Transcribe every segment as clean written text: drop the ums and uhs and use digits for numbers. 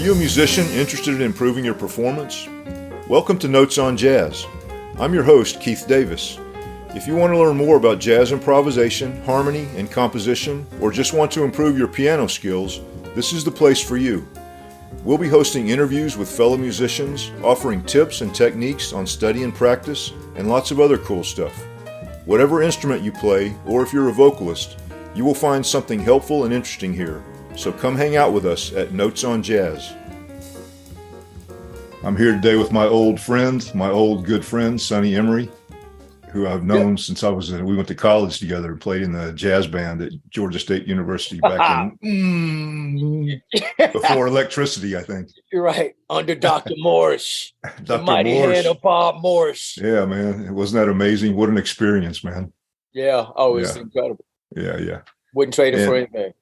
you a musician interested in improving your performance? Welcome to Notes on Jazz. I'm your host, Keith Davis. If you want to learn more about jazz improvisation, harmony, and composition, or just want to improve your piano skills, this is the place for you. We'll be hosting interviews with fellow musicians, offering tips and techniques on study and practice, and lots of other cool stuff. Whatever instrument you play, or if you're a vocalist, you will find something helpful and interesting here. So come hang out with us at Notes on Jazz. I'm here today with my old good friend, Sonny Emory, who I've known since we went to college together and played in the jazz band at Georgia State University back in before electricity, I think. You're right. Under Dr. Morris. Dr. The mighty hand of Bob Morris. Yeah, man. Wasn't that amazing? What an experience, man. Yeah. Oh, it's incredible. Yeah. Wouldn't trade it for anything.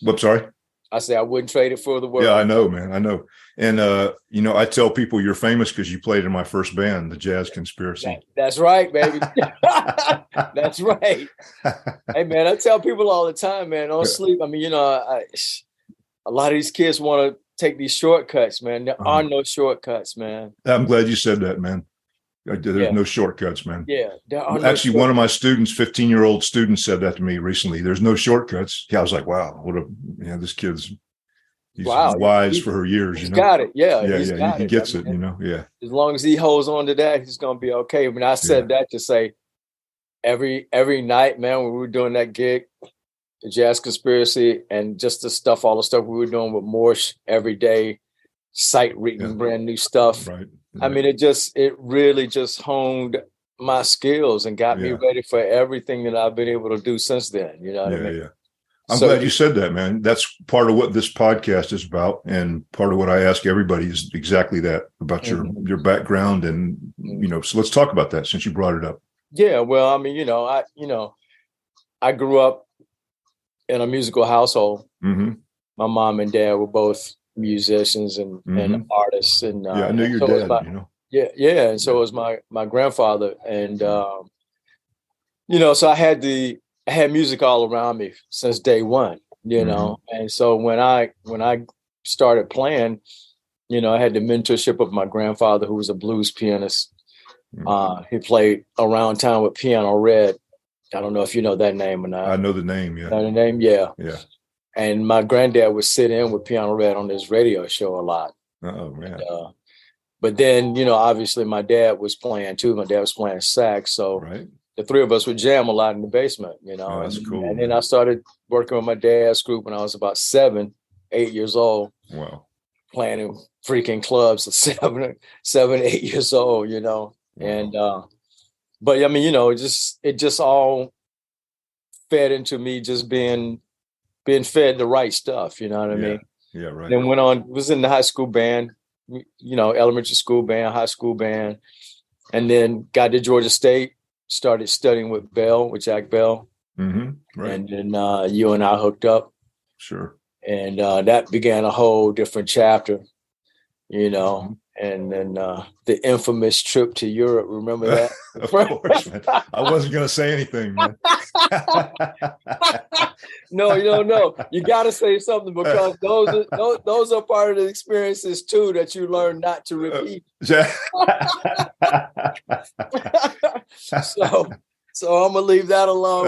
I'm sorry? I say I wouldn't trade it for the world. Yeah, I know, man. I know. And, I tell people you're famous because you played in my first band, the Jazz Conspiracy. That's right, baby. That's right. Hey, man, I tell people all the time, man, don't sleep. I mean, a lot of these kids want to take these shortcuts, man. There are no shortcuts, man. I'm glad you said that, man. There's no shortcuts, man. Yeah. Actually, one of my students, 15-year-old student, said that to me recently. There's no shortcuts. Yeah, I was like, wow, this kid's wise for her years. He's got it. Yeah. He gets it, Yeah. As long as he holds on to that, he's going to be okay. I mean, I said that to say every night, man, when we were doing that gig, the Jazz Conspiracy, and just all the stuff we were doing with Morse every day, sight reading brand new stuff. Right. I mean, it really just honed my skills and got me ready for everything that I've been able to do since then. You know what I mean? Yeah. I'm glad you said that, man. That's part of what this podcast is about. And part of what I ask everybody is exactly that, about your background. And, so let's talk about that since you brought it up. Yeah. Well, I mean, I grew up in a musical household. Mm-hmm. My mom and dad were both musicians and artists, and I knew your dad. And so was my grandfather, and so I had music all around me since day one, and so when I started playing, I had the mentorship of my grandfather, who was a blues pianist. He played around town with Piano Red. I don't know if you know that name or not. I know the name. Yeah. Know the name? Yeah. And my granddad would sit in with Piano Red on his radio show a lot. Oh, man. But then, obviously my dad was playing too. My dad was playing sax. So the three of us would jam a lot in the basement, Oh, that's cool. And then I started working with my dad's group when I was about 7, 8 years old. Wow. Playing in freaking clubs at 7, 8 years old, Wow. And, but I mean, it just all fed into me just being fed the right stuff, you know what I mean? Yeah, right. Then was in the high school band, elementary school band, high school band, and then got to Georgia State, started studying with Jack Bell. Mm-hmm. Right. And then you and I hooked up. Sure. And that began a whole different chapter, And then the infamous trip to Europe. Remember that? Of course, man. I wasn't going to say anything, man. No, you got to say something, because those are part of the experiences too that you learn not to repeat. So I'm gonna leave that alone.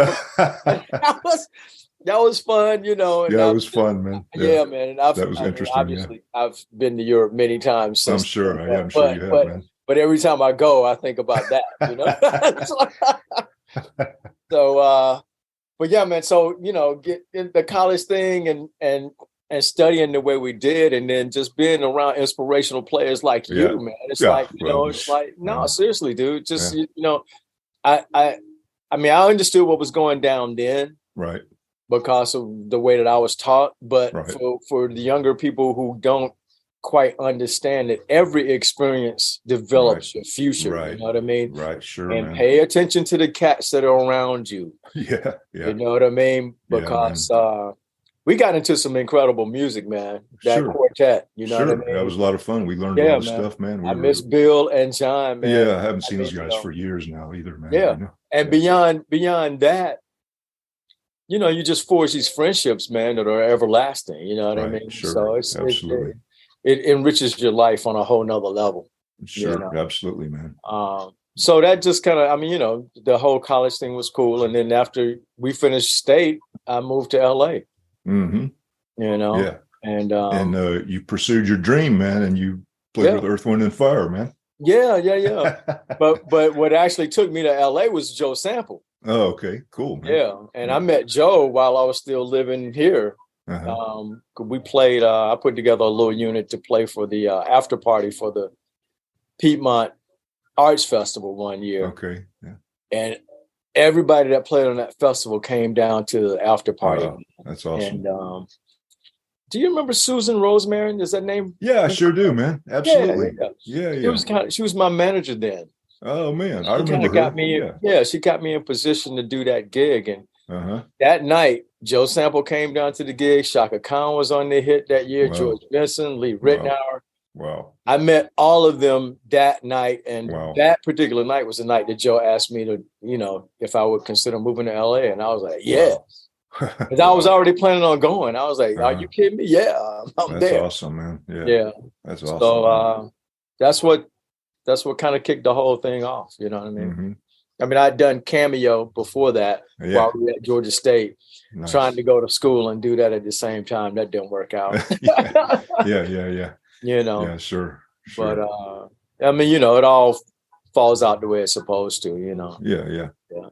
That was fun, And it was fun, man. Yeah, man. And that was interesting. Obviously, I've been to Europe many times. I'm sure. I'm sure you have, man. But every time I go, I think about that. So, but yeah, man. So get in the college thing and studying the way we did, and then just being around inspirational players like you, man. It's seriously, dude. Just I mean, I understood what was going down then, right? Because of the way that I was taught. But for the younger people who don't quite understand that every experience develops your future. Right. You know what I mean? Right. Sure. And man. Pay attention to the cats that are around you. Yeah. You know what I mean? Because we got into some incredible music, man. That quartet, what I mean? That was a lot of fun. We learned a lot of stuff, man. I miss Bill and John, man. Yeah, I haven't seen those guys for years now either, man. Yeah. And beyond that, you just forge these friendships, man, that are everlasting. You know what I mean? Sure. So it enriches your life on a whole nother level. Sure, absolutely, man. So that just kind of, I mean, the whole college thing was cool. And then after we finished state, I moved to LA. Mm-hmm. Yeah. And you pursued your dream, man, and you played with Earth, Wind, and Fire, man. Yeah. but what actually took me to LA was Joe Sample. Oh, okay, cool, man. Yeah, and I met Joe while I was still living here. We played. I put together a little unit to play for the after party for the Piedmont Arts Festival one year. Okay, yeah. And everybody that played on that festival came down to the after party. That's awesome. And do you remember Susan Rosemary? Is that name? Yeah, I sure do, man. Absolutely. Yeah. She was my manager then. Oh man, I remember her. Got me. She got me in position to do that gig, and that night, Joe Sample came down to the gig. Shaka Khan was on the hit that year. Wow. George Benson, Lee Ritenour. Wow. I met all of them that night, and that particular night was the night that Joe asked me to, if I would consider moving to LA, and I was like, yeah. Because I was already planning on going. I was like, are you kidding me? Yeah, I'm there. That's awesome, man. Yeah. That's awesome. So that's what kind of kicked the whole thing off. You know what I mean? Mm-hmm. I mean, I'd done Cameo before that while we were at Georgia State, trying to go to school and do that at the same time. That didn't work out. Yeah. Yeah, sure. But I mean, it all falls out the way it's supposed to, Yeah.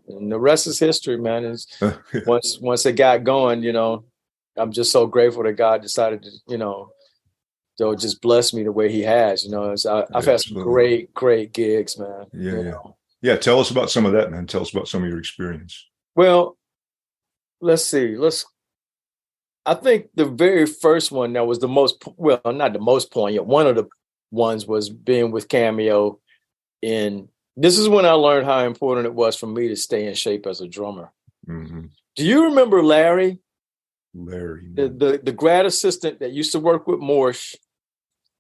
And the rest is history, man. Is once it got going, I'm just so grateful that God decided to, just bless me the way He has. I've had some great gigs, man. Yeah. Tell us about some of that, man. Tell us about some of your experience. Well, let's see. I think the very first one that was the most, well, not the most poignant, one of the ones was being with Cameo this is when I learned how important it was for me to stay in shape as a drummer. Mm-hmm. Do you remember Larry? Larry. The grad assistant that used to work with Morsh,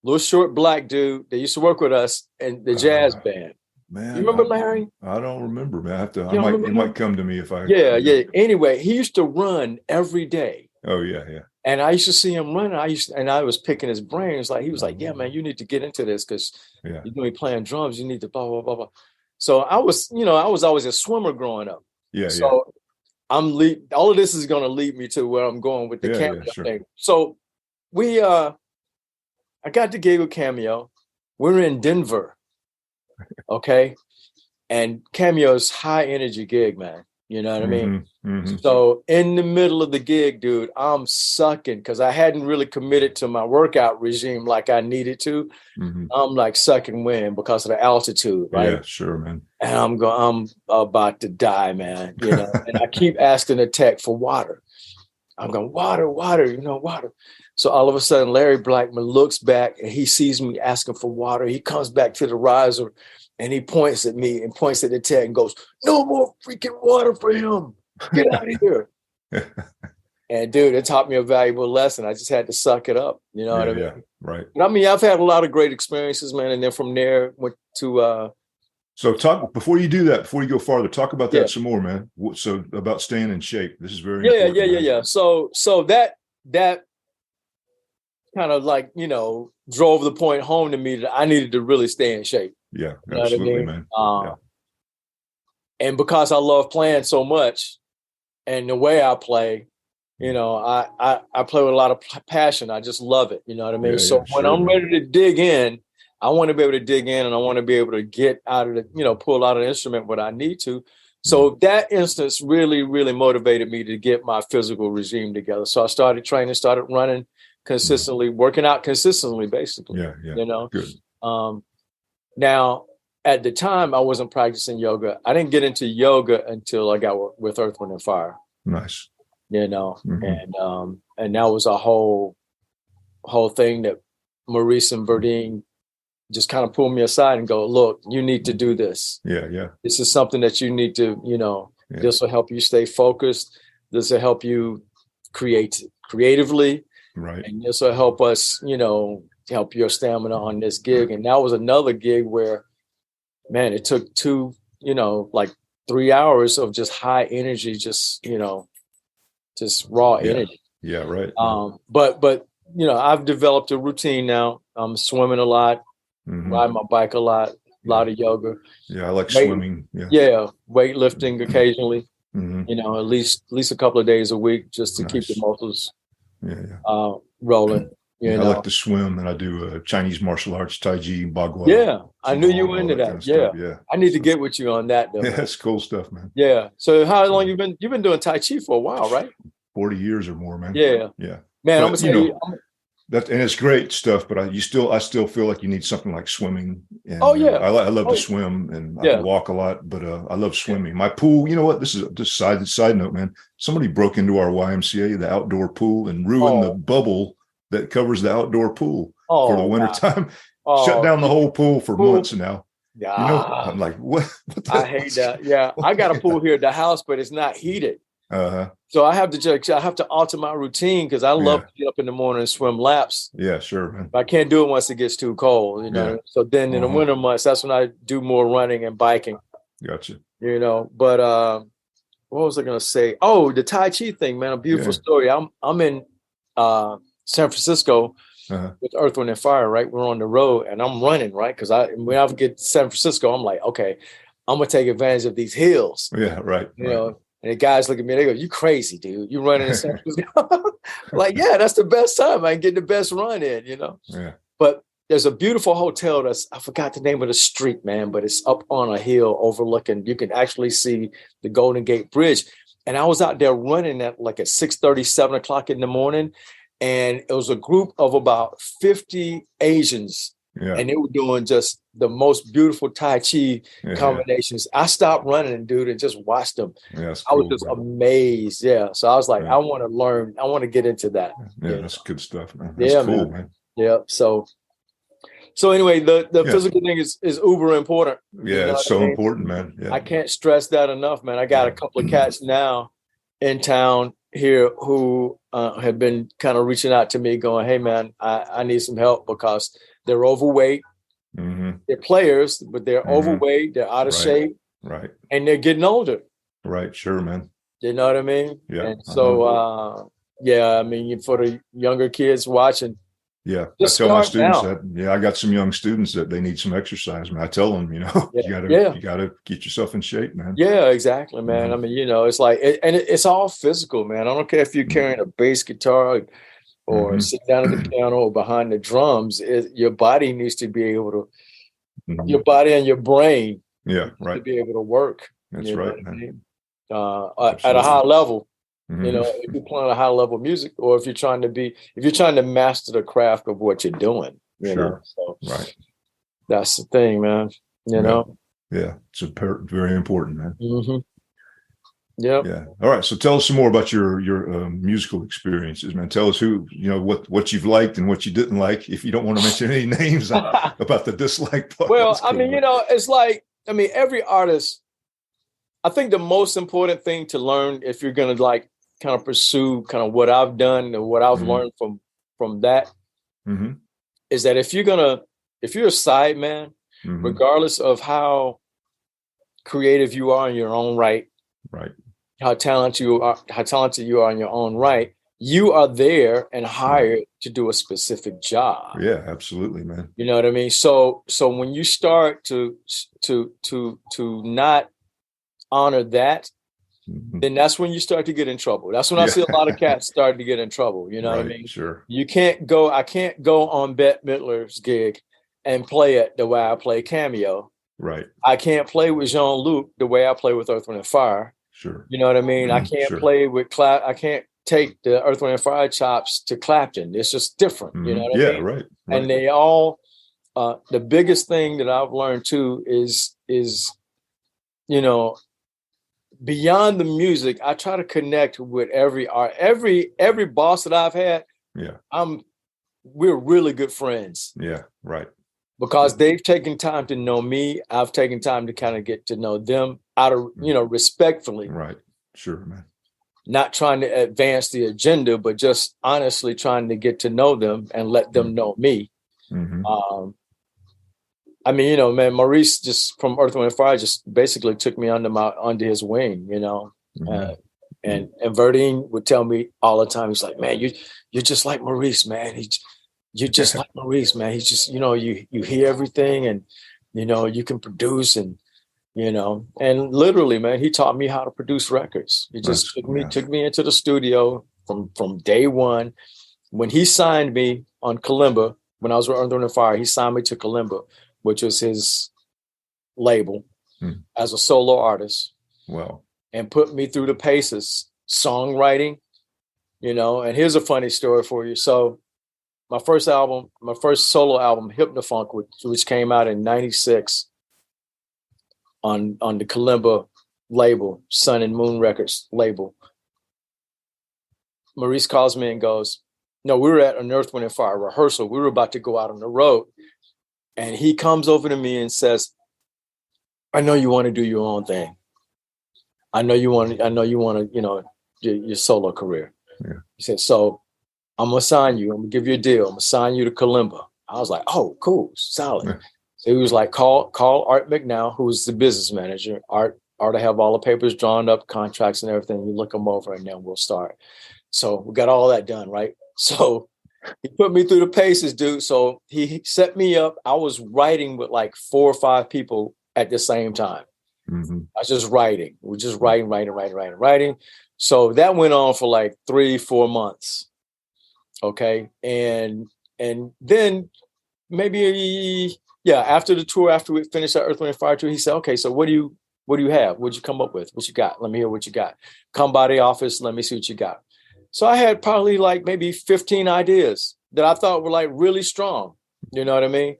little short black dude that used to work with us in the jazz band. Man, you remember Larry? I don't remember, man. It might come to me if I. Yeah. Anyway, he used to run every day. Oh yeah. And I used to see him run. I was picking his brain. He was like, yeah, man, you need to get into this because you're going to be playing drums. You need to blah, blah, blah, blah. So I was always a swimmer growing up. So all of this is going to lead me to where I'm going with the Cameo thing. So I got the gig with Cameo. We're in Denver. Okay. And Cameo's high energy gig, man. You know what I mean? Mm-hmm. So in the middle of the gig, dude, I'm sucking because I hadn't really committed to my workout regime like I needed to. Mm-hmm. I'm like sucking wind because of the altitude, right? Yeah, sure, man. And I'm about to die, man. And I keep asking the tech for water. I'm going, water, water. So all of a sudden, Larry Blackman looks back and he sees me asking for water. He comes back to the riser. And he points at me and points at the tech and goes, no more freaking water for him. Get out of here. And dude, it taught me a valuable lesson. I just had to suck it up. You know what I mean? Yeah, right. And I mean, I've had a lot of great experiences, man. And then from there went to So before you go farther, talk about that some more, man. So about staying in shape. This is very important. Yeah. So that kind of like, drove the point home to me that I needed to really stay in shape. Yeah, absolutely, man. And because I love playing so much and the way I play, I play with a lot of passion. I just love it. You know what I mean? When I'm ready to dig in, I want to be able to dig in and I want to be able to get out of the, pull out an instrument when I need to. So that instance really, really motivated me to get my physical regime together. So I started training, started running consistently, working out consistently, basically. Yeah. Good. Now, at the time, I wasn't practicing yoga. I didn't get into yoga until I got with Earth, Wind, and Fire. Nice. And that was a whole thing that Maurice and Verdine just kind of pulled me aside and go, look, you need to do this. Yeah. This is something that you need to, this will help you stay focused. This will help you create creatively. Right. And this will help us, help your stamina on this gig. And that was another gig where, man, it took 3 hours of just high energy, just raw energy. Yeah, right. But I've developed a routine now I'm swimming a lot, riding my bike a lot of yoga. Yeah, I like swimming. Weightlifting occasionally. You know, at least a couple of days a week just to keep the muscles rolling. You know? I like to swim, and I do Chinese martial arts, Tai Chi, Bagua. Yeah, I knew you were into that. Yeah, I need to get with you on that, though. Yeah, that's cool stuff, man. Yeah. So how long you've been doing Tai Chi for a while, right? 40 years or more, man. Yeah. Man, I'm gonna tell you. And it's great stuff, but I still feel like you need something like swimming. And, I love to swim, and I walk a lot, but I love swimming. My pool, you know what? This is just side note, man. Somebody broke into our YMCA, the outdoor pool, and ruined the bubble that covers the outdoor pool for the wintertime. Shut down the whole pool for months now. Yeah. You know, I'm like, what I hate that. Yeah. I got a pool here at the house, but it's not heated. So I have to alter my routine because I love to get up in the morning and swim laps. Yeah, sure, man. But I can't do it once it gets too cold, you know. So then in the winter months, that's when I do more running and biking. Gotcha. You know, but what was I gonna say? Oh, the Tai Chi thing, man, a beautiful story. I'm in San Francisco with Earth, Wind, and Fire, right? We're on the road and I'm running, right? Because when I get to San Francisco, I'm like, okay, I'm gonna take advantage of these hills. Yeah, right. You know. And the guys look at me, they go, "You crazy, dude. You running in San Francisco." Like, yeah, that's the best time. I can get the best run in, you know? Yeah. But there's a beautiful hotel I forgot the name of the street, man, but it's up on a hill overlooking. You can actually see the Golden Gate Bridge. And I was out there running at 6:30, 7 o'clock in the morning. And it was a group of about 50 Asians. Yeah. And they were doing just the most beautiful Tai Chi combinations. I stopped running, dude, and just watched them. Yeah, I was just amazed. Yeah. So I was like, I want to learn. I want to get into that. Yeah, that's good stuff, man. That's cool, man. Yeah. So anyway, the physical thing is uber important. Yeah, it's so important, man. Yeah. I can't stress that enough, man. I got a couple of cats now in town here who have been kind of reaching out to me going, "Hey, man, I need some help because they're overweight. They're players, but they're overweight. They're out of shape. Right. And they're getting older." Right. Sure, man. You know what I mean? Yeah. And so, I mean, for the younger kids watching. Yeah. I tell my students that, I got some young students that they need some exercise, man. I tell them, you gotta get yourself in shape, man. Yeah, exactly, man. I mean, it's like, it's all physical, man. I don't care if you're carrying a bass guitar or sit down at the piano or behind the drums. Your body needs to be able to, your body and your brain to be able to work. That's right, man. At a high level. You know, if you're playing a high level music, or if you're trying to master the craft of what you're doing, you know. So that's the thing, man. You know. Yeah, it's very important, man. Yeah. Yeah. All right. So tell us some more about your musical experiences, man. Tell us what you've liked and what you didn't like. If you don't want to mention any names about the dislike part. Well, I mean, it's like, every artist. I think the most important thing to learn if you're going to kind of pursue kind of what I've done and what I've learned from that is that if you're a side man, regardless of how creative you are in your own right, how talented you are in your own right, you are there and hired to do a specific job. Yeah, absolutely, man. You know what I mean? So when you start to not honor that, then that's when you start to get in trouble. That's when I see a lot of cats starting to get in trouble. You know what I mean? Sure. I can't go on Bette Midler's gig and play it the way I play Cameo. Right. I can't play with Jean-Luc the way I play with Earth, Wind, and Fire. Sure. You know what I mean? I can't play with I can't take the Earth, Wind, and Fire chops to Clapton. It's just different. You know what I mean? Right. And they all, the biggest thing that I've learned too is, beyond the music, I try to connect with every art, every boss that I've had. Yeah. We're really good friends. Yeah. Right. Because they've taken time to know me. I've taken time to kind of get to know them out of, respectfully. Right. Sure, man. Not trying to advance the agenda, but just honestly trying to get to know them and let them know me. Man, Maurice just from Earth, Wind, and Fire just basically took me under his wing, and Verdine would tell me all the time, he's like, "Man, you're just like Maurice, man. you're just like Maurice, man. He's just, you hear everything, and, you can produce, and, and literally, man, he taught me how to produce records. He just took me into the studio from day one. When he signed me on Kalimba, when I was with Earth, Wind & Fire, he signed me to Kalimba, which was his label, as a solo artist. Wow. And put me through the paces, songwriting, and here's a funny story for you. So my first solo album, Hypnofunk, which came out in 96 on the Kalimba label, Sun and Moon Records label. Maurice calls me and goes, no, we were at an Earth, Wind & Fire rehearsal. We were about to go out on the road. And he comes over to me and says, I know you want to do your own thing. I know you want to, your solo career. Yeah. He said, so I'm going to sign you. I'm going to give you a deal. I'm going to sign you to Kalimba. I was like, oh, cool. Solid. Yeah. So he was like, call Art McNow, who was the business manager. Art to have all the papers drawn up, contracts and everything. You look them over and then we'll start. So we got all that done, right? So he put me through the paces, dude. So he set me up. I was writing with like 4 or 5 people at the same time. Mm-hmm. I was just writing. We're just writing. So that went on for like 3-4 months. Okay. And then maybe, after the tour, after we finished our Earth, Wind & Fire tour, he said, okay, so what do you have? What'd you come up with? What you got? Let me hear what you got. Come by the office. Let me see what you got. So I had probably like maybe 15 ideas that I thought were like really strong. You know what I mean?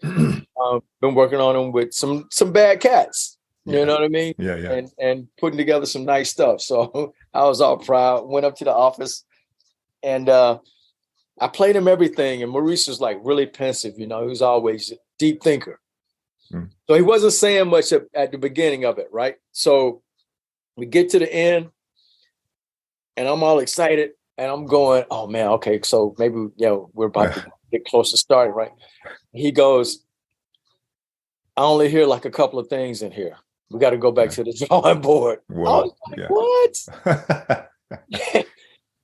Been working on them with some bad cats. You know what I mean? Yeah. And putting together some nice stuff. So I was all proud. Went up to the office, and I played him everything. And Maurice was like really pensive. He was always a deep thinker. So he wasn't saying much at the beginning of it, right? So we get to the end, and I'm all excited, and I'm going, oh man, okay, so maybe we're about to get close to starting, right? He goes, I only hear like a couple of things in here. We got to go back to the drawing board. Well, I was like, what?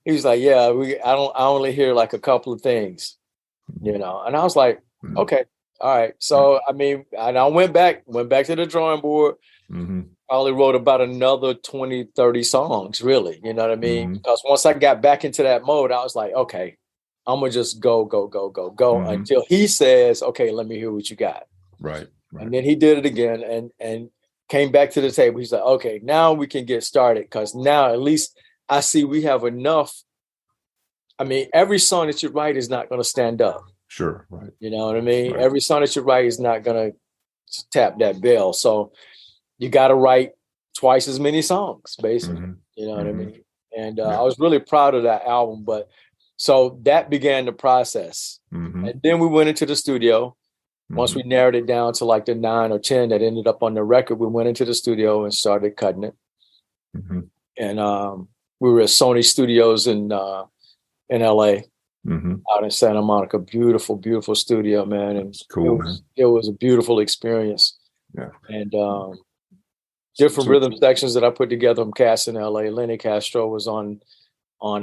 He was like, yeah, I only hear like a couple of things, and I was like, okay, all right. So, I mean, and I went back to the drawing board, probably wrote about another 20, 30 songs, really, you know what I mean? Because once I got back into that mode, I was like, okay, I'm going to just go until he says, okay, let me hear what you got. Right. And then he did it again and came back to the table. He's like, okay, now we can get started, because now at least I see we have enough. I mean, every song that you write is not going to stand up. Sure. Right. You know what I mean? Right. Every song that you write is not going to tap that bell. So you got to write twice as many songs, basically. You know what I mean? And I was really proud of that album. But so that began the process. And then we went into the studio. Once we narrowed it down to like the 9 or 10 that ended up on the record, we went into the studio and started cutting it. And we were at Sony Studios in LA, out in Santa Monica. Beautiful, beautiful studio, man. And cool, it was a beautiful experience. Yeah. And different rhythm sections that I put together from cast in LA. Lenny Castro was on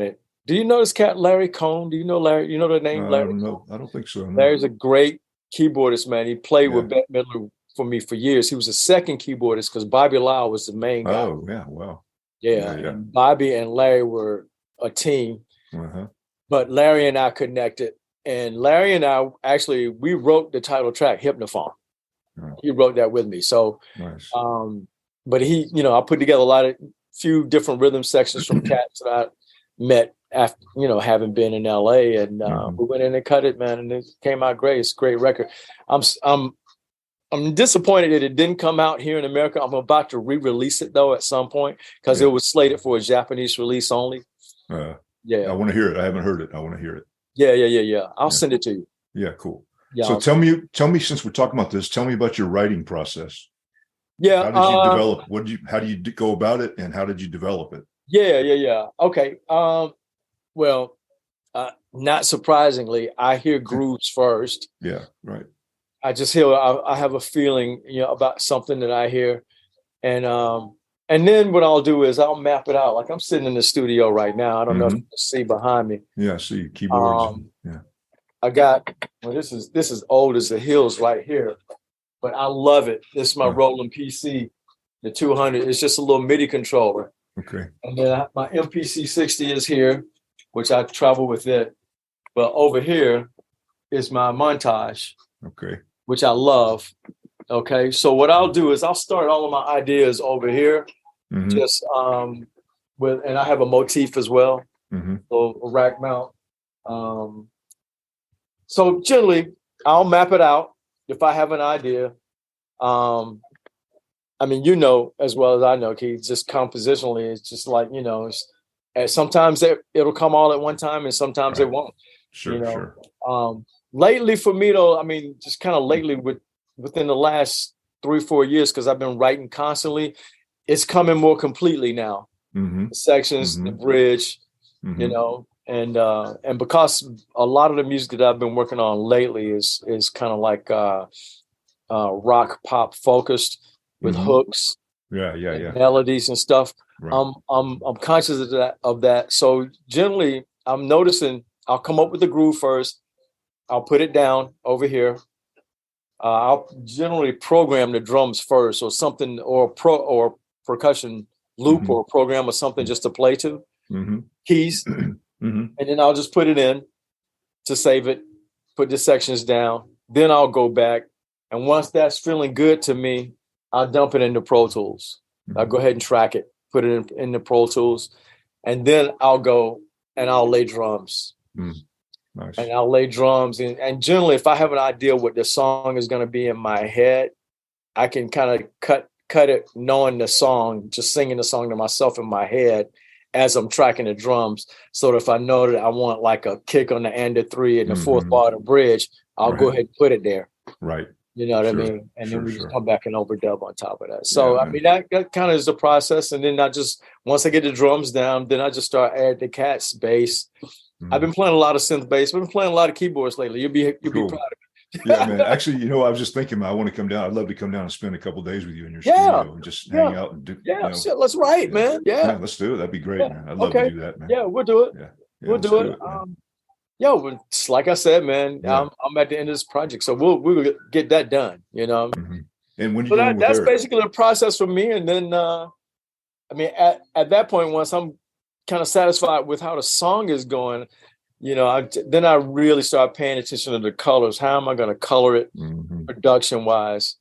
it. Do you know this cat, Larry Cohn? Do you know Larry? You know the name Larry? No, I don't think so. No. Larry's a great keyboardist, man. He played with Bette Midler for me for years. He was a second keyboardist because Bobby Lau was the main guy. Oh, yeah. Wow. Yeah. And Bobby and Larry were a team. But Larry and I connected. And Larry and I, actually, we wrote the title track, Hypnophone. He wrote that with me. So, but he, I put together few different rhythm sections from cats that I met after, having been in LA, and we went in and cut it, man, and it came out great. It's a great record. I'm disappointed that it didn't come out here in America. I'm about to re-release it though at some point, because it was slated for a Japanese release only. I want to hear it. I haven't heard it. I want to hear it. Yeah. I'll send it to you. Yeah, cool. Yeah, so tell me, since we're talking about this, tell me about your writing process. Yeah. How did you develop? How do you go about it, and how did you develop it? Yeah. Okay. Well, not surprisingly, I hear grooves first. Yeah, right. I just hear, I have a feeling, about something that I hear. And then what I'll do is I'll map it out. Like I'm sitting in the studio right now. I don't know if you can see behind me. Yeah, I see keyboards. I got, well, this is old as the hills right here, but I love it. This is my Roland PC, the 200. It's just a little MIDI controller. Okay. And then my MPC 60 is here, which I travel with it. But over here is my montage, okay, which I love. Okay. So what I'll do is I'll start all of my ideas over here, just with, and I have a motif as well, so a rack mount. So generally, I'll map it out if I have an idea. I mean, you know, as well as I know, Keith, just compositionally, it's just like, you know, sometimes it'll come all at one time and sometimes it won't. Sure, you know? sure. Lately for me, though, I mean, just kind of lately within the last 3-4 years, because I've been writing constantly, it's coming more completely now. The sections, the bridge, you know, and because a lot of the music that I've been working on lately is kind of like rock pop focused with hooks, melodies and stuff. Right. I'm conscious of that. So generally, I'm noticing I'll come up with the groove first. I'll put it down over here. I'll generally program the drums first, or something, or percussion loop or program or something just to play to keys, and then I'll just put it in to save it. Put the sections down. Then I'll go back, and once that's feeling good to me, I'll dump it into Pro Tools. I'll go ahead and track it, put it in the Pro Tools, and then I'll go and I'll lay drums. Nice. And I'll lay drums. And generally, if I have an idea what the song is going to be in my head, I can kind of cut it knowing the song, just singing the song to myself in my head as I'm tracking the drums. So if I know that I want like a kick on the end of 3 and the fourth bar of the bridge, I'll go ahead and put it there. Right. You know what I mean? And then we just come back and overdub on top of that. So, I mean, that kind of is the process. And then once I get the drums down, then I just start adding the cats bass. I've been playing a lot of synth bass. I've been playing a lot of keyboards lately. You'll be proud of me. Yeah, man. Actually, you know, I was just thinking, man, I want to come down. I'd love to come down and spend a couple of days with you in your studio and just hang out and do. Shit, let's write, man. Yeah, let's do it. That'd be great, man. I'd love to do that, man. Yeah, we'll do it. We'll do it. Like I said, man, I'm at the end of this project, so we'll get that done. You know. And when that's basically the process for me. And then, I mean, at that point, once I'm kind of satisfied with how the song is going, you know, then I really start paying attention to the colors. How am I going to color it, production wise,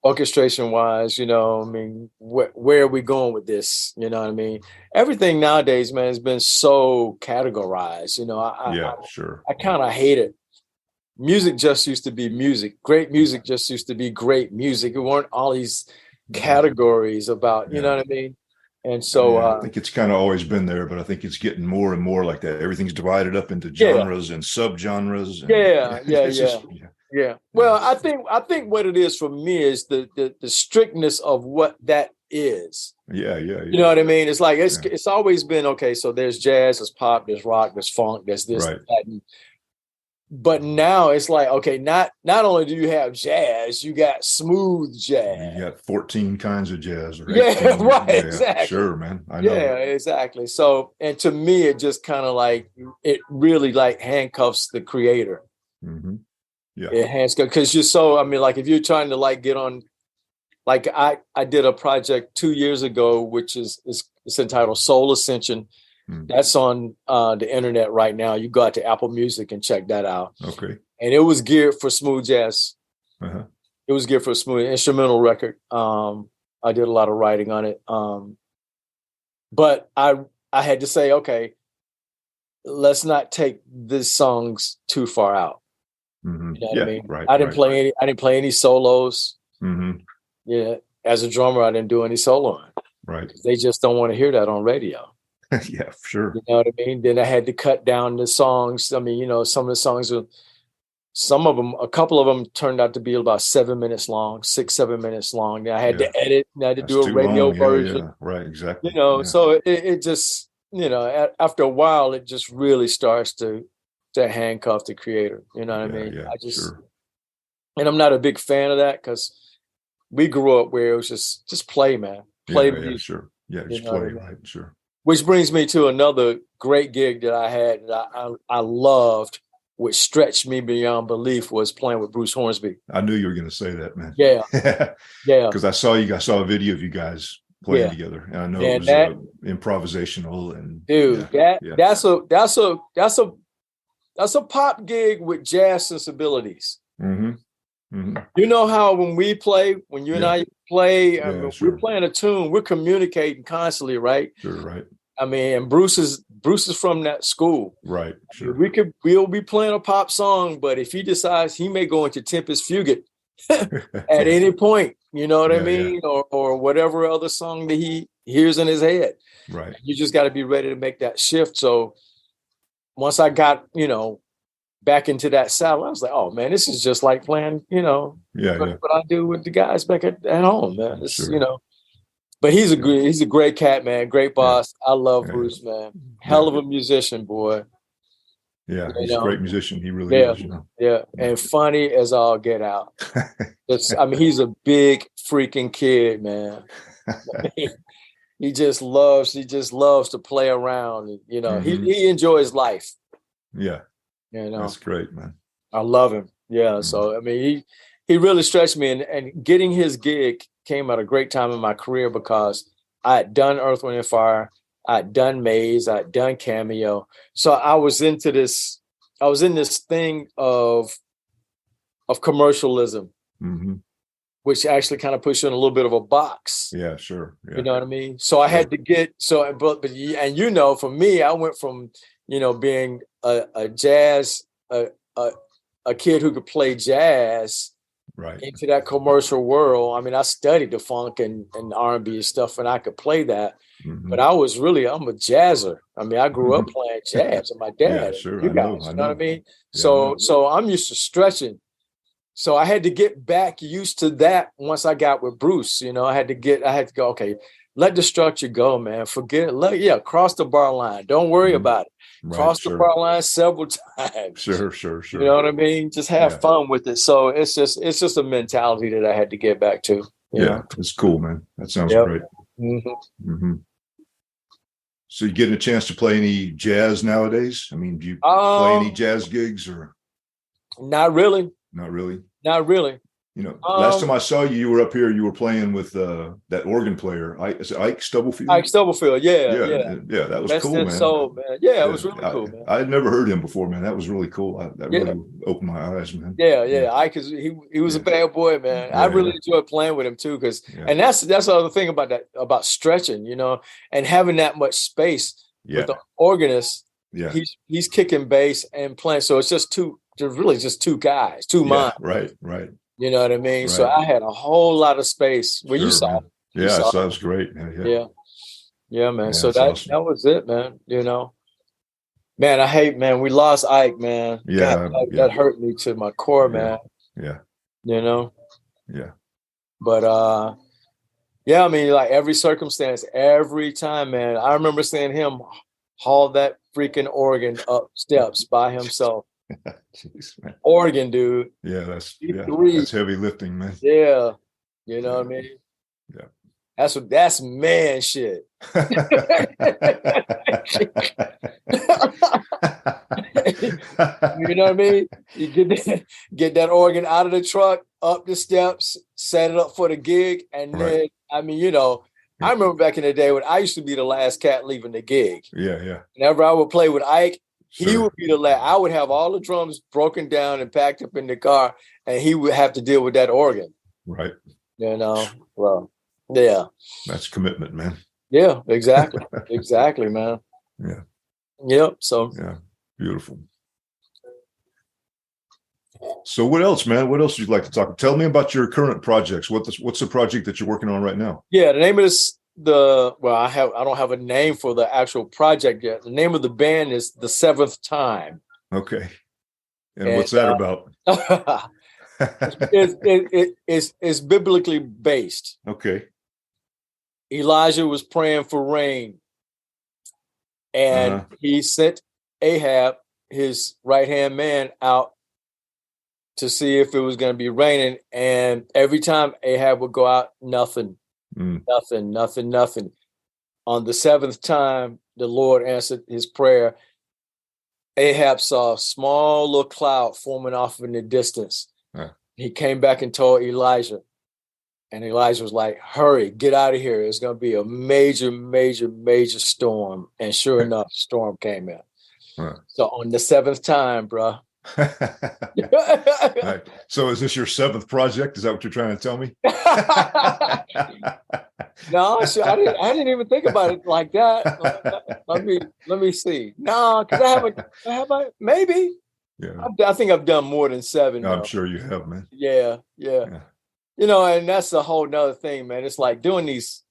orchestration wise? You know, I mean, where are we going with this? You know what I mean? Everything nowadays, man, has been so categorized. You know, I kind of hate it. Music just used to be music. Great music just used to be great music. It weren't all these categories about, you know what I mean? And so I think it's kind of always been there, but I think it's getting more and more like that. Everything's divided up into genres and subgenres. Well, I think what it is for me is the strictness of what that is. Yeah. You know what I mean? It's like it's always been okay. So there's jazz, there's pop, there's rock, there's funk, there's this, that, but now it's like, okay, not only do you have jazz, you got smooth jazz. You got 14 kinds of jazz. Or Exactly. Sure, man. I know. Yeah, exactly. So, and to me, it just kind of like, it really like handcuffs the creator. Yeah. It handcuffs, because you're so, I mean, like if you're trying to like get on, like I did a project 2 years ago, which is it's entitled Soul Ascension. That's on the internet right now. You go out to Apple Music and check that out. Okay. And it was geared for smooth jazz. It was geared for a smooth instrumental record. I did a lot of writing on it. But I had to say, okay, let's not take these songs too far out. You know what I mean? Right. I didn't play any solos. Yeah. As a drummer, I didn't do any soloing. Right. They just don't want to hear that on radio. Yeah, sure. You know what I mean? Then I had to cut down the songs. I mean, you know, some of the songs a couple of them turned out to be about 7 minutes long, 6-7 minutes long. Then I had to edit, and I had to do a radio version. Yeah. Right, exactly. You know, so it just, you know, after a while, it just really starts to handcuff the creator. You know what I mean? Yeah, and I'm not a big fan of that, because we grew up where it was just play, man. Play music. Yeah, sure. Yeah, just play, right, sure. Which brings me to another great gig that I had that I loved. which stretched me beyond belief, was playing with Bruce Hornsby. I knew you were going to say that, man. Yeah. Yeah. Because I saw a video of you guys playing together, and I know it was improvisational. And dude, that's a pop gig with jazz sensibilities. Mm-hmm. Mm-hmm. You know how when we play, when you and I play, sure. we're playing a tune, we're communicating constantly, right? Sure, right. I mean, and Bruce is from that school. Right, sure. We'll be playing a pop song, but if he decides, he may go into Tempest Fugit at any point, you know what I mean? Yeah. Or whatever other song that he hears in his head. Right. You just got to be ready to make that shift. So once I got, back into that saddle, I was like, oh man, this is just like playing, what I do with the guys back at home, man. It's, sure. But he's a great cat, man. Great boss. Yeah. I love Bruce, man. Hell of a musician, boy. Yeah, he's a great musician. He really is. Yeah, and funny as all get out. He's a big freaking kid, man. He just loves to play around. He enjoys life. Yeah. That's great, man. I love him. Yeah. So he really stretched me, and getting his gig came at a great time in my career because I had done Earth, Wind and Fire, I had done Maze, I had done Cameo. So I was in this thing of commercialism, which actually kind of puts you in a little bit of a box. Yeah, sure. Yeah. You know what I mean? So I had to get for me, I went from being a jazz, a kid who could play jazz, right, into that commercial world. I mean, I studied the funk and R&B and stuff, and I could play that. But I'm a jazzer. I mean, I grew up playing jazz, and my dad. Yeah, sure. You know what I mean? Yeah, so I'm used to stretching. So I had to get back used to that once I got with Bruce. I had to go, okay, let the structure go, man. Forget it. Cross the bar line. Don't worry about it. Right, cross the bar line several times. Sure. You know what I mean? Just have fun with it. So it's just a mentality that I had to get back to. Yeah, it's cool, man. That sounds great. So you getting a chance to play any jazz nowadays? I mean, do you play any jazz gigs or? Not really. Not really. Last time I saw you, you were up here. You were playing with that organ player, Is it Ike Stubblefield? Ike Stubblefield, yeah. That was cool, man. Soul, man. Yeah, it was really cool, man. I had never heard him before, man. That was really cool. That really opened my eyes, man. Yeah. Ike he was a bad boy, man. I really enjoyed playing with him too, and that's the other thing about stretching, and having that much space with the organist. Yeah, he's kicking bass and playing, so it's just two guys, two minds. Right. You know what I mean? Right. So I had a whole lot of space. Well, you saw. Yeah, so that was great. Yeah, man. So that was it, man. Man, I hate, man. We lost Ike, man. Yeah, God, that hurt me to my core, man. Yeah. Yeah. But I mean, like every circumstance, every time, man. I remember seeing him haul that freaking organ up steps by himself. Jeez, man. Organ, dude. Yeah, that's heavy lifting, man. Yeah, you know what I mean. Yeah, that's man shit. You know what I mean? You get that organ out of the truck, up the steps, set it up for the gig, and then I remember back in the day when I used to be the last cat leaving the gig. Yeah. Whenever I would play with Ike. He would be the last. I would have all the drums broken down and packed up in the car, and he would have to deal with that organ. Right. Well, yeah. That's commitment, man. Yeah, exactly. Exactly, man. Yeah. Yep. So. Yeah. Beautiful. So what else, man? What else would you like to talk? Tell me about your current projects. What's the project that you're working on right now? Yeah, the name of this. I don't have a name for the actual project yet. The name of the band is The Seventh Time. Okay. And what's that about? It's biblically based. Okay. Elijah was praying for rain, and he sent Ahab, his right-hand man, out to see if it was going to be raining. And every time Ahab would go out, nothing. Nothing. On the seventh time, the Lord answered his prayer. Ahab saw a small little cloud forming off in the distance. Huh. He came back and told Elijah. And Elijah was like, hurry, get out of here. It's going to be a major, major, major storm. And sure enough, storm came in. Huh. So on the 7th time, bro. Right. So is this your 7th project? Is that what you're trying to tell me? No, I didn't even think about it like that. Let me see. No, because I haven't, maybe. Yeah. I think I've done more than 7. I'm sure you have, man. Yeah. And that's a whole nother thing, man. It's like doing these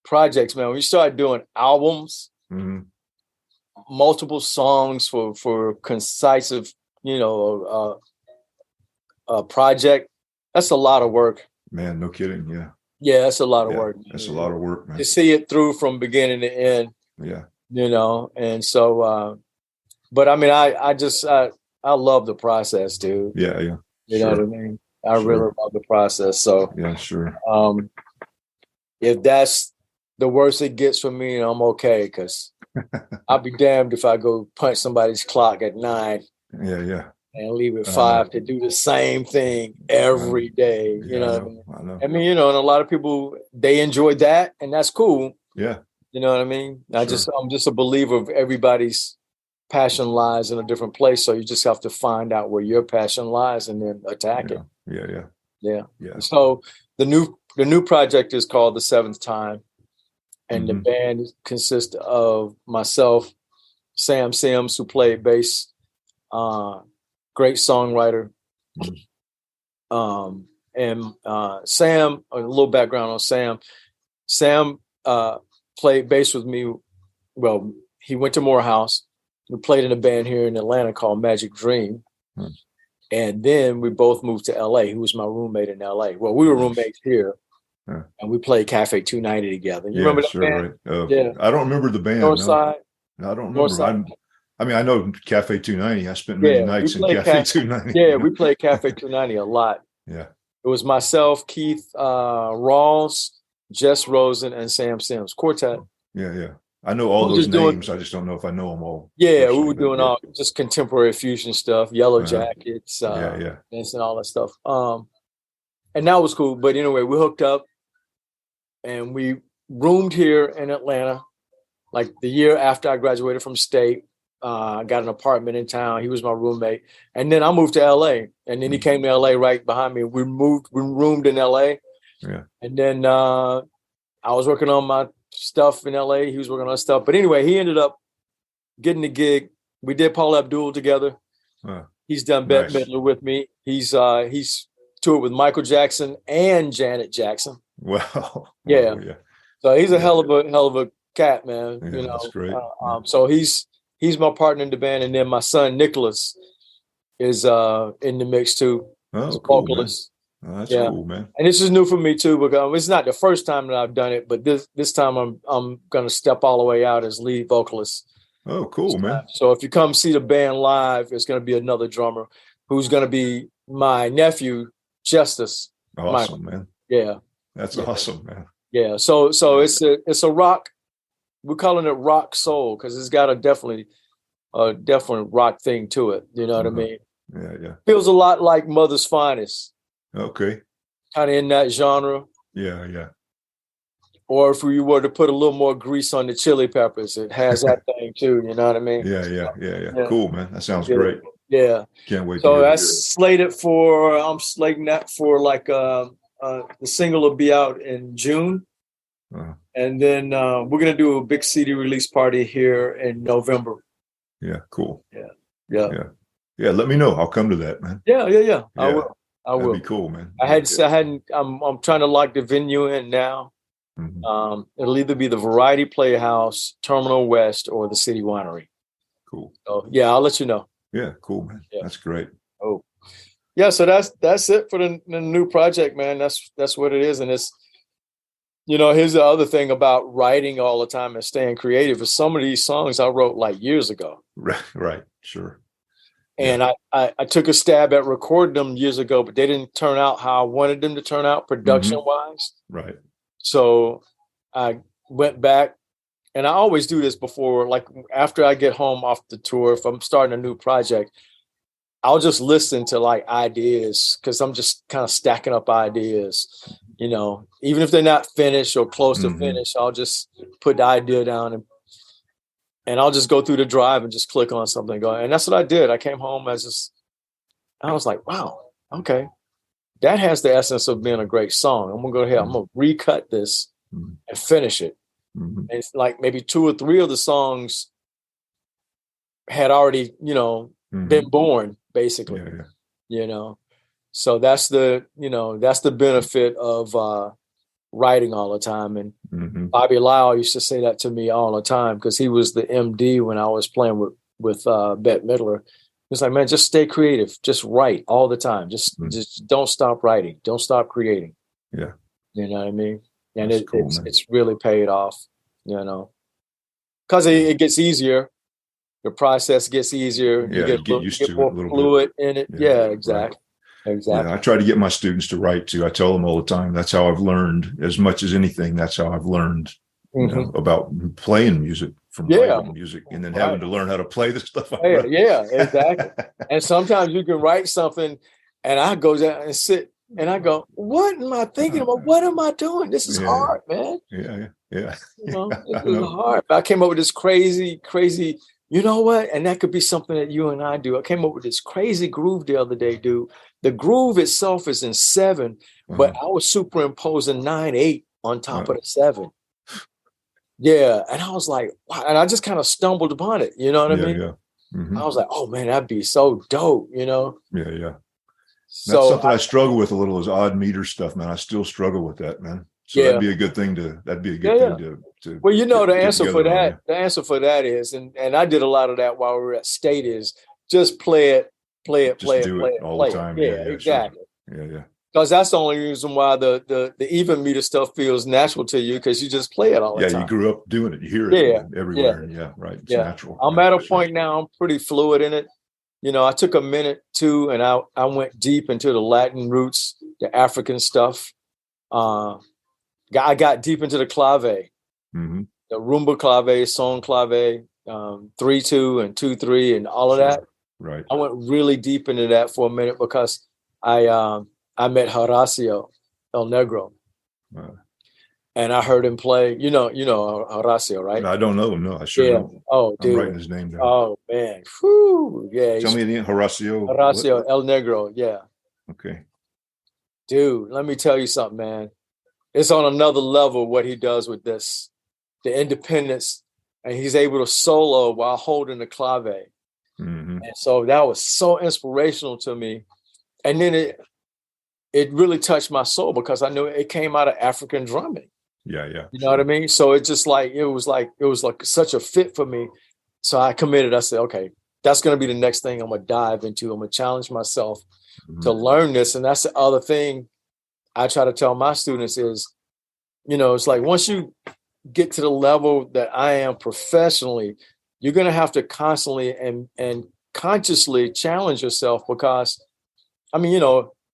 projects, man. When you start doing albums, multiple songs for concise, project, that's a lot of work. Man, no kidding. Yeah. Yeah, that's a lot of work. That's a lot of work, man. To see it through from beginning to end. Yeah. And so, but I mean, I love the process, dude. Yeah. You know what I mean? I really love the process. So yeah, sure. If that's the worst it gets for me, I'm okay, because I'll be damned if I go punch somebody's clock at 9. Yeah. And leave at 5 to do the same thing every day. You know what I mean? I know. I mean, and a lot of people, they enjoy that, and that's cool. Yeah. You know what I mean? I'm just a believer of everybody's passion lies in a different place. So you just have to find out where your passion lies and then attack it. Yeah. So the new project is called The 7th Time. And the band consists of myself, Sam Sims, who played bass, great songwriter. And Sam, a little background on Sam. Sam played bass with me. Well, he went to Morehouse. We played in a band here in Atlanta called Magic Dream. And then we both moved to LA. He was my roommate in LA. Well, we were roommates here. And we played Cafe 290 together. You remember that band? Right. I don't remember the band. Northside. No, I don't remember. I mean, I know Cafe 290. I spent many nights in Cafe 290. Yeah, we played Cafe 290 a lot. Yeah. It was myself, Keith Rawls, Jess Rosen, and Sam Sims. Quartet. Yeah. I know all those names. I just don't know if I know them all. Yeah, we were doing all just contemporary fusion stuff, Yellow Jackets, and all that stuff. And that was cool. But anyway, we hooked up and we roomed here in Atlanta. Like the year after I graduated from state, I got an apartment in town. He was my roommate. And then I moved to LA. And then he came to LA right behind me. We roomed in LA. Yeah. And then I was working on my stuff in LA. He was working on stuff. But anyway, he ended up getting the gig. We did Paul Abdul together. He's done Bette Midler with me. He's toured with Michael Jackson and Janet Jackson. Wow. Yeah. So he's a hell of a cat, man. Yeah, that's great. So he's my partner in the band, and then my son Nicholas is in the mix too. Oh, cool, vocalist. That's cool, man. And this is new for me too, because it's not the first time that I've done it, but this time I'm gonna step all the way out as lead vocalist. Oh, cool, man. So if you come see the band live, it's gonna be another drummer who's gonna be my nephew, Justice. Awesome, man. Yeah. That's awesome, man. Yeah. So it's a rock. We're calling it rock soul because it's got a definite rock thing to it. You know what I mean? Yeah. Feels a lot like Mother's Finest. Okay. Kind of in that genre. Yeah. Or if we were to put a little more grease on the Chili Peppers, it has that thing too. You know what I mean? Yeah. Cool, man. That sounds great. Yeah. Can't wait. So that's slated for. I'm slating that for like the single will be out in June. And then we're going to do a big CD release party here in November. Yeah, cool. Yeah. Let me know. I'll come to that, man. Yeah. I will. That'd be cool, man. I'm trying to lock the venue in now. It'll either be the Variety Playhouse, Terminal West, or the City Winery. Cool. So I'll let you know. Yeah, cool, man. Yeah. That's great. Oh, yeah. So that's it for the new project, man. That's what it is, and it's. Here's the other thing about writing all the time and staying creative is some of these songs I wrote like years ago. Right. Sure. And I took a stab at recording them years ago, but they didn't turn out how I wanted them to turn out production wise. Right. So I went back and I always do this before, like after I get home off the tour, if I'm starting a new project, I'll just listen to like ideas because I'm just kind of stacking up ideas, even if they're not finished or close to finish, I'll just put the idea down and I'll just go through the drive and just click on something and go. And that's what I did. I came home I was like, wow, okay. That has the essence of being a great song. I'm going to go ahead. I'm going to recut this and finish it. And it's like maybe 2 or 3 of the songs had already, been born, basically. So that's the benefit of writing all the time. And Bobby Lyle used to say that to me all the time because he was the MD when I was playing with Bette Midler. It's like, man, just stay creative. Just write all the time. Just don't stop writing. Don't stop creating. Yeah. You know what I mean? And it's really paid off, because it gets easier. The process gets easier. Yeah, you get more fluid in it. Yeah, exactly. Right. Exactly. Yeah, I try to get my students to write too. I tell them all the time, that's how I've learned as much as anything. That's how I've learned about playing music from writing music and then having to learn how to play the stuff. Yeah, exactly. And sometimes you can write something and I go down and sit and I go, what am I thinking about? What am I doing? This is hard, man. Yeah. This is hard. I came up with this crazy, you know what? And that could be something that you and I do. I came up with this crazy groove the other day, dude. The groove itself is in 7, but I was superimposing 9/8 on top of the 7. Yeah. And I was like, wow. And I just kind of stumbled upon it. You know what I mean? Yeah. I was like, oh man, that'd be so dope, Yeah. So that's something I struggle with a little is odd meter stuff, man. I still struggle with that, man. So that'd be a good thing to well, the answer for that, the answer for that is, and I did a lot of that while we were at State is just play it all the time. Yeah, exactly. Sure. Yeah. Because that's the only reason why the even meter stuff feels natural to you, because you just play it all the time. Yeah, you grew up doing it. You hear it everywhere. Yeah, right. It's natural. I'm at a point now, I'm pretty fluid in it. I took a minute too, and I went deep into the Latin roots, the African stuff. I got deep into the clave, the rumba clave, son clave, 3/2 and 2/3 and all of that. Right. I went really deep into that for a minute because I met Horacio El Negro, and I heard him play. You know Horacio, right? I don't know him. No, I sure don't. Oh, dude. I'm writing his name down. Oh man, whew. Yeah. Tell me again, Horacio. Horacio El Negro. Yeah. Okay. Dude, let me tell you something, man. It's on another level what he does with the independence, and he's able to solo while holding the clave. And so that was so inspirational to me. And then it really touched my soul because I knew it came out of African drumming. Yeah. You know what I mean? So it was like such a fit for me. So I committed. I said, okay, that's going to be the next thing I'm going to dive into. I'm going to challenge myself to learn this. And that's the other thing I try to tell my students is, it's like once you get to the level that I am professionally, you're going to have to constantly and consciously challenge yourself because,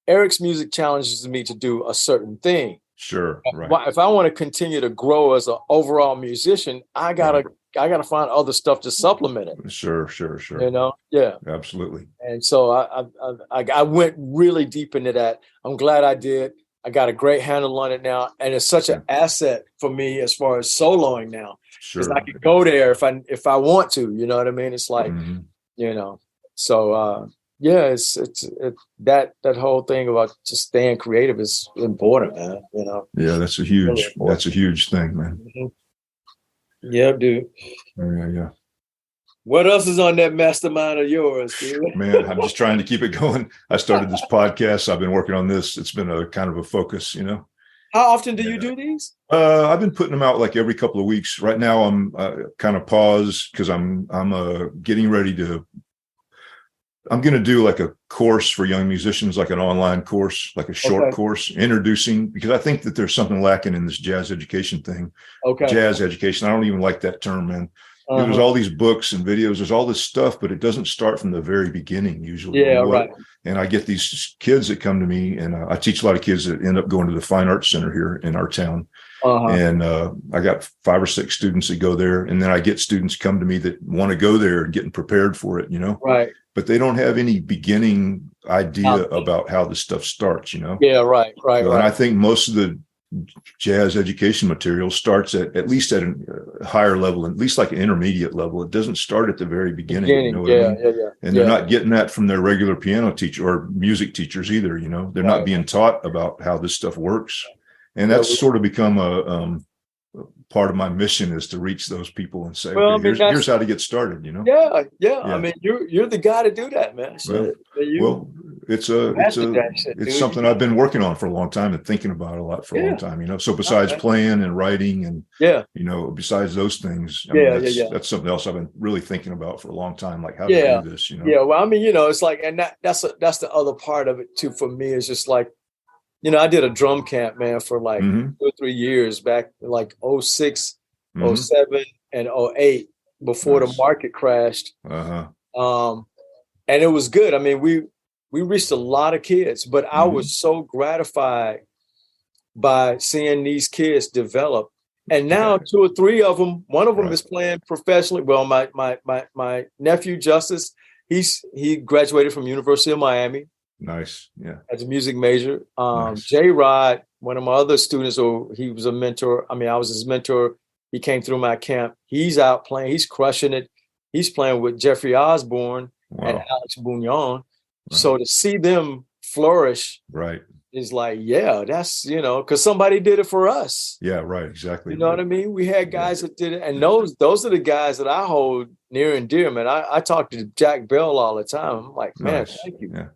Eric's music challenges me to do a certain thing. Sure. Right. If I want to continue to grow as an overall musician, I gotta find other stuff to supplement it. Sure. Yeah, absolutely. And so I went really deep into that. I'm glad I did. I got a great handle on it now, and it's such an asset for me as far as soloing now. Because I can go there if I want to. You know what I mean? It's like So it's that whole thing about just staying creative is important, man. Yeah, that's a huge thing, man. Yeah, dude. Yeah. What else is on that mastermind of yours, dude? Man, I'm just trying to keep it going. I started this podcast. I've been working on this. It's been a kind of a focus, How often do you do these? I've been putting them out like every couple of weeks. Right now, I'm kind of paused because I'm getting ready to. I'm going to do like a course for young musicians, like an online course, like a short course introducing, because I think that there's something lacking in this jazz education thing. Okay. Jazz education. I don't even like that term, man. There's all these books and videos. There's all this stuff, but it doesn't start from the very beginning usually. Yeah, right. And I get these kids that come to me, and I teach a lot of kids that end up going to the Fine Arts Center here in our town. And I got 5 or 6 students that go there. And then I get students come to me that want to go there and getting prepared for it, Right. But they don't have any beginning idea about how this stuff starts, Yeah, right. And I think most of the jazz education material starts at least at a higher level, at least like an intermediate level. It doesn't start at the very beginning. You know what I mean? Yeah. And they're not getting that from their regular piano teacher or music teachers either. They're not being taught about how this stuff works. And that's sort of become a part of my mission, is to reach those people and say, well, okay, here's how to get started, Yeah. I mean, you're the guy to do that, man. It's something I've been working on for a long time and thinking about a lot for a long time, so besides playing and writing and besides those things, that's something else I've been really thinking about for a long time, like how do I do this, well, I mean, it's like, and that's the other part of it too for me, is just like, I did a drum camp, man, for like 2 or 3 years back, like 06, 07, and 08, before the market crashed. And it was good. I mean, we reached a lot of kids, but I was so gratified by seeing these kids develop. And now 2 or 3 of them, one of them is playing professionally. Well, my nephew Justice, he graduated from University of Miami. Nice. Yeah. As a music major. J-Rod, one of my other students, he was a mentor. I mean, I was his mentor. He came through my camp. He's out playing. He's crushing it. He's playing with Jeffrey Osborne and Alex Bouillon. Right. So to see them flourish is like, that's, because somebody did it for us. Yeah, right. Exactly. You know what I mean? We had guys that did it. And those are the guys that I hold near and dear, man. I talk to Jack Bell all the time. I'm like, man, thank you. Yeah.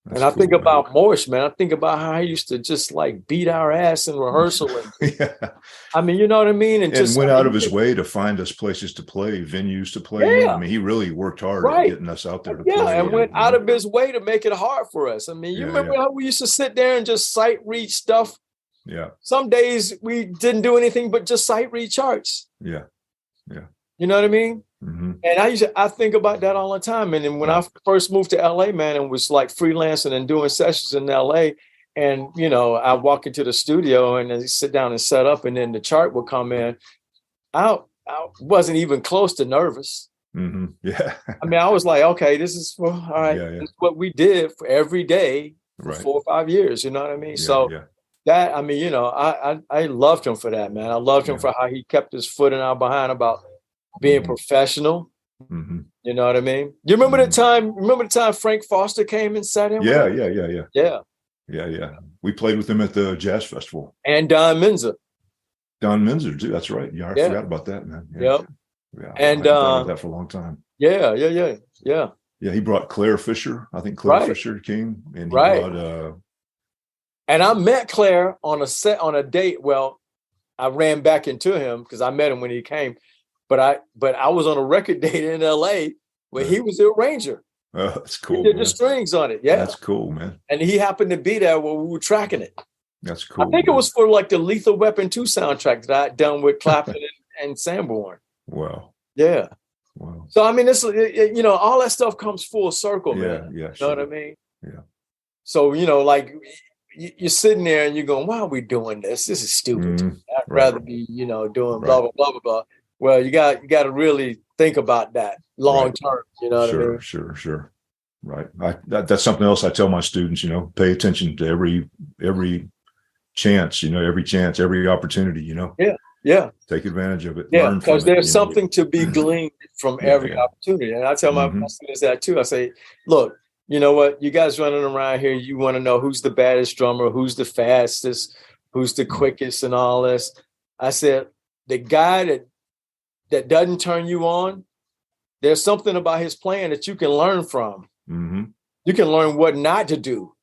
That's and I think about Morse, man. I think about how he used to just like beat our ass in rehearsal. And, I mean, you know what I mean? And just went out of his way to find us places to play, venues to play. I mean, he really worked hard at getting us out there to play. And went out of his way to make it hard for us. I mean, you remember how we used to sit there and just sight read stuff? Yeah. Some days we didn't do anything but just sight read charts. Yeah. Yeah. You know what I mean? Mm-hmm. And I think about that all the time. And then when I first moved to LA, man, and was like freelancing and doing sessions in LA, and I walk into the studio and then sit down and set up, and then the chart would come in. I wasn't even close to nervous. Mm-hmm. Yeah. I mean, I was like, okay, this is all right. This is what we did for every day for 4 or 5 years. You know what I mean? That, I mean, I loved him for that, man. I loved him for how he kept his foot in our behind about being professional. Mm-hmm. You know what I mean? You remember the time? Remember the time Frank Foster came and sat in? Yeah. We played with him at the Jazz Festival. And Don Menza too. That's right. Yeah, I forgot about that, man. Yeah. And thought about that for a long time. Yeah. Yeah, he brought Claire Fisher. I think Claire Fisher came, and he brought. And I met Claire on a date. Well, I ran back into him because I met him when he came. But I was on a record date in LA where he was the arranger. Oh, that's cool. He did the strings on it. Yeah. That's cool, man. And he happened to be there when we were tracking it. That's cool. I think it was for like the Lethal Weapon 2 soundtrack that I had done with Clapton and Sanborn. Wow. Yeah. Wow. So, I mean, this, all that stuff comes full circle, man. Yeah. You know what I mean? Yeah. So, like you're sitting there and you're going, why are we doing this? This is stupid. I'd rather be, doing blah, blah, blah, blah, blah. Well, you got to really think about that long term. You know what I mean? Sure. Right. That's something else I tell my students. Pay attention to every chance. Every opportunity. Yeah. Take advantage of it. Yeah, because there's something to be gleaned from every opportunity. And I tell my students that too. I say, look, you know what? You guys running around here, you want to know who's the baddest drummer, who's the fastest, who's the quickest, and all this. I said, the guy that doesn't turn you on, there's something about his playing that you can learn from. Mm-hmm. You can learn what not to do.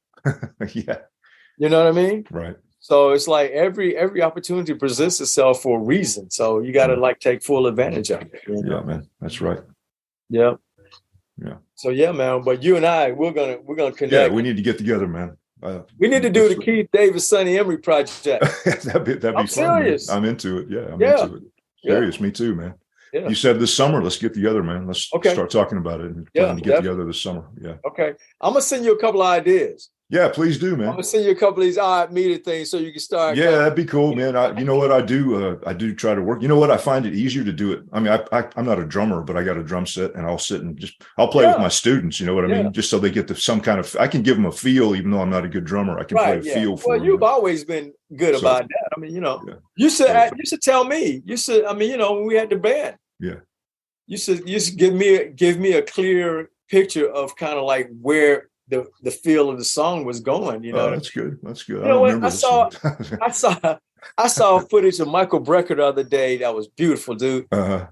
Yeah. You know what I mean? Right. So it's like every opportunity presents itself for a reason. So you got to take full advantage of it. Yeah, man. That's right. Yeah. Yeah. So yeah, man. But you and I, we're gonna connect. Yeah, we need to get together, man. We need to do the Keith Davis, Sonny Emory project. that'd be fun. Serious. Man. I'm into it. Yeah, I'm into it. Serious, me too, man. Yeah. You said this summer, let's get together, man. Let's start talking about it and plan to get together this summer. Yeah. Okay. I'm gonna send you a couple of ideas. Yeah, please do, I'm man. gonna send you a couple of these odd meter things so you can start. Yeah, that'd be cool, man. You know what I do? I do try to work. You know what? I find it easier to do it. I mean, I'm not a drummer, but I got a drum set, and I'll sit and I'll play with my students. You know what I mean? Just so they get some kind of. I can give them a feel, even though I'm not a good drummer. I can play a feel for them. Well, you've always been good about that. I mean, you should tell me. You should. I mean, when we had the band. Yeah. You should give me a clear picture of kind of like where the feel of the song was going, That's good. That's good. You know what? I saw footage of Michael Brecker the other day that was beautiful, dude.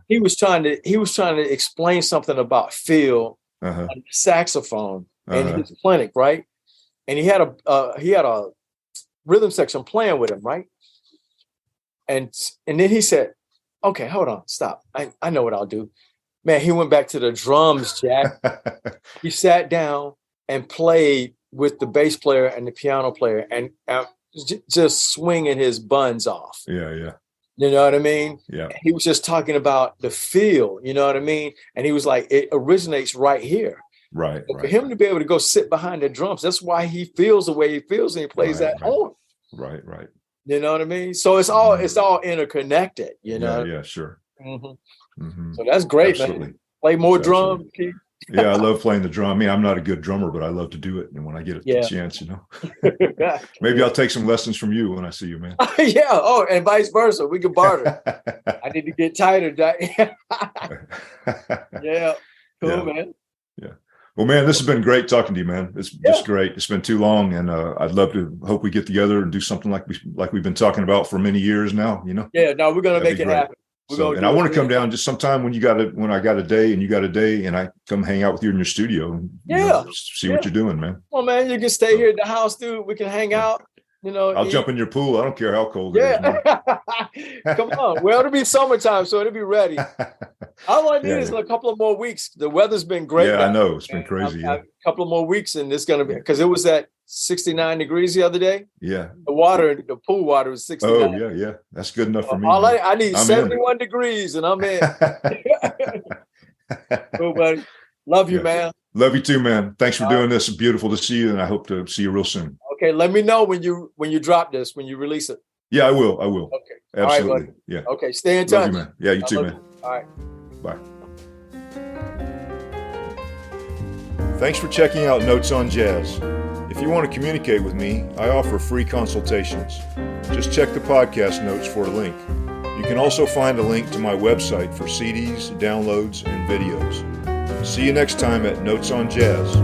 He was trying to explain something about feel on the saxophone in his clinic, right? And he had a rhythm section playing with him, right? And then he said, "Okay, hold on, stop. I know what I'll do." Man, he went back to the drums, Jack. He sat down and played with the bass player and the piano player and just swinging his buns off. Yeah, yeah. You know what I mean? Yeah. He was just talking about the feel, you know what I mean? And he was like, it originates right here. Right. For him to be able to go sit behind the drums, that's why he feels the way he feels and he plays that horn. Right, right. You know what I mean? So it's all interconnected, you know? Yeah, sure. So that's great, man. Play more drums, Keith. Yeah, I love playing the drum. I mean, I'm not a good drummer, but I love to do it. And when I get a chance, maybe I'll take some lessons from you when I see you, man. Yeah. Oh, and vice versa. We can barter. I need to get tighter. Yeah. Cool, man. Yeah. Well, man, this has been great talking to you, man. It's just great. It's been too long, and I'd love to hope we get together and do something like we've been talking about for many years now. Yeah. No, we're gonna make it happen. And I want to come down just sometime when I got a day and you got a day, and I come hang out with you in your studio and see what you're doing, man. Well, man, you can stay here at the house, dude. We can hang out. I'll jump in your pool. I don't care how cold it is. Come on. Well, it'll be summertime, so it'll be ready. All I need is a couple of more weeks. The weather's been great. Yeah, I know. It's been crazy. A couple of more weeks, and it's going to be, because it was at 69 degrees the other day. Yeah. The pool water was 69. Oh, yeah. That's good enough for me. I need 71 degrees, and I'm in. Cool, buddy. Love you, man. Love you too, man. Thanks for doing this. It's beautiful to see you, and I hope to see you real soon. Okay, let me know when you drop this, when you release it. Yeah, I will. Okay. Absolutely. Right, yeah. Okay, stay in touch. Love you, man. Yeah, you too, man. All right. Bye. Thanks for checking out Notes on Jazz. If you want to communicate with me, I offer free consultations. Just check the podcast notes for a link. You can also find a link to my website for CDs, downloads, and videos. See you next time at Notes on Jazz.